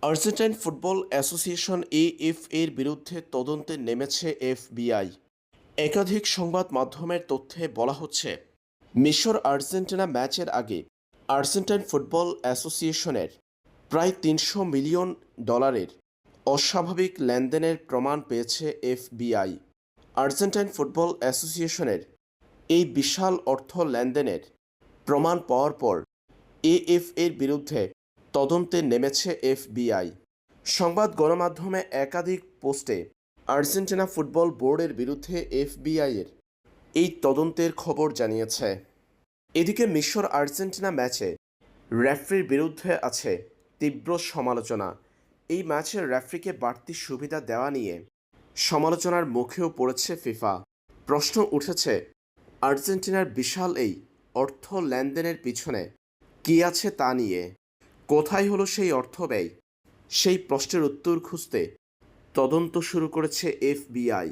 Argentine football association এএফএর বিরুদ্ধে তদন্তে নেমেছে এফবিআই। একাধিক সংবাদ মাধ্যমের তথ্যে বলা হচ্ছে, মিশর আর্জেন্টিনা ম্যাচের আগে আর্জেন্টাইন ফুটবল অ্যাসোসিয়েশনের প্রায় $300 মিলিয়ন অস্বাভাবিক লেনদেনের প্রমাণ পেয়েছে এফবিআই। আর্জেন্টাইন ফুটবল অ্যাসোসিয়েশনের এই বিশাল অর্থ লেনদেনের প্রমাণ পাওয়ার পর এএফএর বিরুদ্ধে তদন্তে নেমেছে এফবিআই। সংবাদ গণমাধ্যমে একাধিক পোস্টে আর্জেন্টিনা ফুটবল বোর্ডের বিরুদ্ধে এফবিআইয়ের এই তদন্তের খবর জানিয়েছে। এদিকে মিশর আর্জেন্টিনা ম্যাচে রেফারির বিরুদ্ধে আছে তীব্র সমালোচনা। এই ম্যাচে রেফারিকে বাড়তি সুবিধা দেওয়া নিয়ে সমালোচনার মুখেও পড়েছে ফিফা। প্রশ্ন উঠেছে, আর্জেন্টিনার বিশাল এই অর্থ লেনদেনের পিছনে কী আছে তা নিয়ে। কোথায় হলো সেই অর্থ ব্যয়? সেই প্রশ্নের উত্তর খুঁজতে তদন্ত শুরু করেছে এফবিআই।